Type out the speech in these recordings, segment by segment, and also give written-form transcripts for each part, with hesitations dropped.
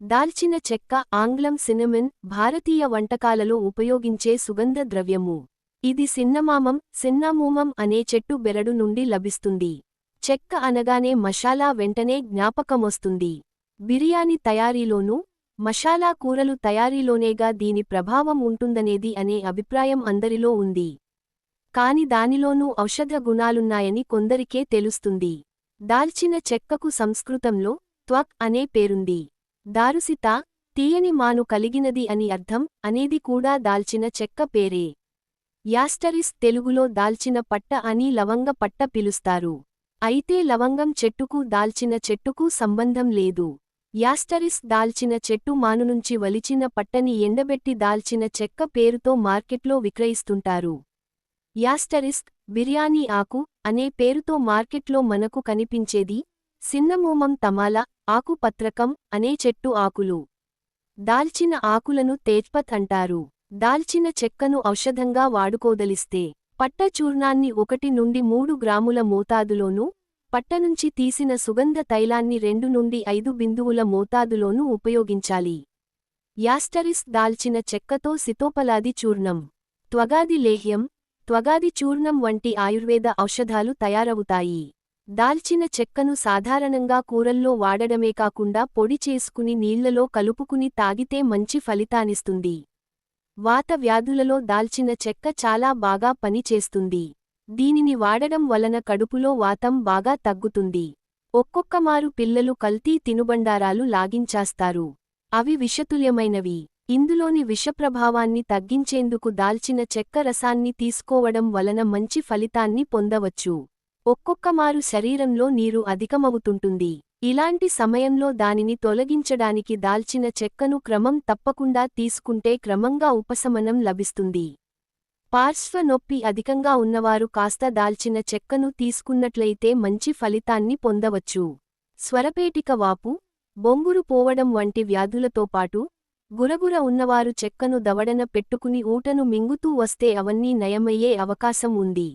దాల్చిన చెక్క ఆంగ్లం సినమన్ భారతీయ వంటకాలలో ఉపయోగించే సుగంధ ద్రవ్యము. ఇది సిన్నమోమం అనే చెట్టు బెరడు నుండి లభిస్తుంది. చెక్క అనగానే మషాలా వెంటనే జ్ఞాపకమొస్తుంది. బిర్యానీ తయారీలోనూ, మషాలా కూరలు తయారీలోనేగా దీని ప్రభావం ఉంటుందనేది అనే అభిప్రాయం అందరిలో ఉంది. కాని దానిలోనూ ఔషధ గుణాలున్నాయని కొందరికే తెలుస్తుంది. దాల్చిన చెక్కకు సంస్కృతంలో త్వక్ అనే పేరుంది. దారుసిత, తీయని మాను కలిగినది అని అర్థం అనేది కూడా దాల్చిన చెక్క పేరే. యాస్టరిస్ తెలుగులో దాల్చిన పట్ట అని లవంగ పట్ట పిలుస్తారు. అయితే లవంగం చెట్టుకు దాల్చిన చెట్టుకు సంబంధం లేదు. యాస్టరిస్ దాల్చిన చెట్టు మానునుంచి వలిచిన పట్టని ఎండబెట్టి దాల్చిన చెక్క పేరుతో మార్కెట్లో విక్రయిస్తుంటారు. యాస్టరిస్క్ బిర్యానీ ఆకు అనే పేరుతో మార్కెట్లో మనకు కనిపించేది సిన్నమోమం తమాల ఆకు పత్రకం అనే చెట్టు ఆకులు. దాల్చిన ఆకులను తేజ్పత్ అంటారు. దాల్చిన చెక్కను ఔషధంగా వాడుకోదలిస్తే పట్ట చూర్ణాన్ని 1 నుండి 3 గ్రాముల మోతాదులోనూ, పట్టనుంచి తీసిన సుగంధ తైలాన్ని 2 నుండి 5 బిందువుల మోతాదులోనూ ఉపయోగించాలి. యాస్టరిస్ దాల్చిన చెక్కతో సితోపలాది చూర్ణం, త్వగాది లేహ్యం, త్వగాది చూర్ణం వంటి ఆయుర్వేద ఔషధాలు తయారవుతాయి. దాల్చిన చెక్కను సాధారణంగా కూరల్లో వాడడమే కాకుండా పొడి చేసుకుని నీళ్లలో కలుపుకుని తాగితే మంచి ఫలితానిస్తుంది. వాత వ్యాధులలో దాల్చిన చెక్క చాలా బాగా పనిచేస్తుంది. దీనిని వాడడం వలన కడుపులో వాతం బాగా తగ్గుతుంది. ఒక్కొక్కమారు పిల్లలు కల్తీ తినుబండారాలు లాగించాస్తారు. అవి విషతుల్యమైనవి. ఇందులోని విషప్రభావాన్ని తగ్గించేందుకు దాల్చిన చెక్క రసాన్ని తీసుకోవడం వలన మంచి ఫలితాన్ని పొందవచ్చు. ఒక్కొక్కమారు శరీరంలో నీరు అధికమవుతుంటుంది. ఇలాంటి సమయంలో దానిని తొలగించడానికి దాల్చిన చెక్కను క్రమం తప్పకుండా తీసుకుంటే క్రమంగా ఉపశమనం లభిస్తుంది. పార్శ్వ నొప్పి అధికంగా ఉన్నవారు కాస్త దాల్చిన చెక్కను తీసుకున్నట్లయితే మంచి ఫలితాన్ని పొందవచ్చు. స్వరపేటిక వాపు, బొంగురు పోవడం వంటి వ్యాధులతో పాటు గురగుర ఉన్నవారు చెక్కను దవడన పెట్టుకుని ఊటను మింగుతూ వస్తే అవన్నీ నయమయ్యే అవకాశం ఉంది.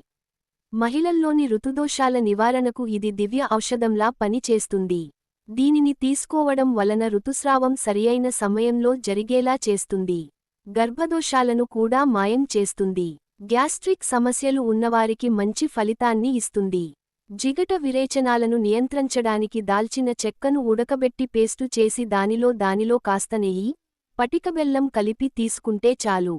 మహిళల్లోని ఋతుదోషాల నివారణకు ఇది దివ్య ఔషధంలా పనిచేస్తుంది. దీనిని తీసుకోవడం వలన ఋతుస్రావం సరియైన సమయంలో జరిగేలా చేస్తుంది. గర్భదోషాలను కూడా మాయం చేస్తుంది. గ్యాస్ట్రిక్ సమస్యలు ఉన్నవారికి మంచి ఫలితాన్ని ఇస్తుంది. జిగట విరేచనాలను నియంత్రించడానికి దాల్చిన చెక్కను ఉడకబెట్టి పేస్టు చేసి దానిలో కాస్త నెయ్యి, పటిక బెల్లం కలిపి తీసుకుంటే చాలు.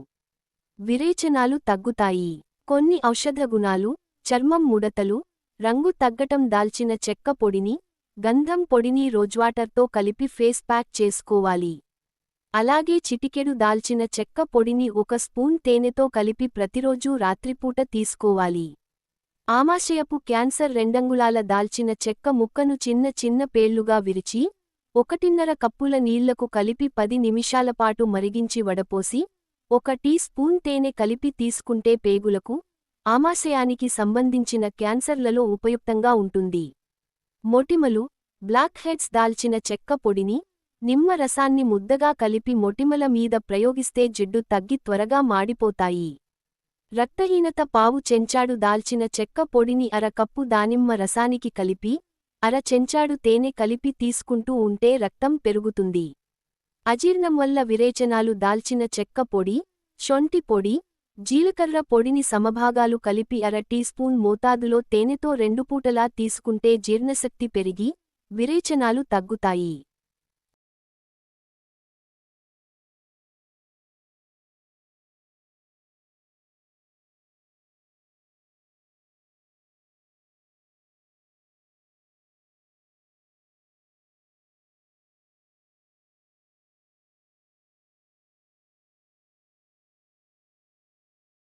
విరేచనాలు తగ్గుతాయి. కొన్ని ఔషధ గుణాలు: చర్మం ముడతలు, రంగు తగ్గటం. దాల్చిన చెక్క పొడిని, గంధం పొడిని రోజ్వాటర్తో కలిపి ఫేస్ ప్యాక్ చేసుకోవాలి. అలాగే చిటికెడు దాల్చిన చెక్క పొడిని 1 స్పూన్ తేనెతో కలిపి ప్రతిరోజూ రాత్రిపూట తీసుకోవాలి. ఆమాశయపు క్యాన్సర్ 2 అంగుళాల దాల్చిన చెక్క ముక్కను చిన్న పేళ్లుగా విరిచి 1.5 కప్పుల నీళ్లకు కలిపి 10 నిమిషాలపాటు మరిగించి వడపోసి 1 టీ స్పూన్ తేనె కలిపి తీసుకుంటే పేగులకు, ఆమాశయానికి సంబంధించిన క్యాన్సర్లలో ఉపయుక్తంగా ఉంటుంది. మొటిమలు, బ్లాక్ హెడ్స్. దాల్చిన చెక్క పొడిని, నిమ్మ రసాన్ని ముద్దగా కలిపి మొటిమల మీద ప్రయోగిస్తే జిడ్డు తగ్గి త్వరగా మాడిపోతాయి. రక్తహీనత. పావు చెంచాడు దాల్చిన చెక్క పొడిని 1/2 కప్పు దానిమ్మ రసానికి కలిపి 1/2 చెంచాడు తేనె కలిపి తీసుకుంటూ ఉంటే రక్తం పెరుగుతుంది. అజీర్ణం వల్ల విరేచనాలు. దాల్చిన చెక్క పొడి, శొంఠి పొడి, జీలకర్ర పొడిని సమభాగాలు కలిపి 1/2 టీ స్పూన్ మోతాదులో తేనెతో 2 పూటలా తీసుకుంటే జీర్ణశక్తి పెరిగి విరేచనాలు తగ్గుతాయి.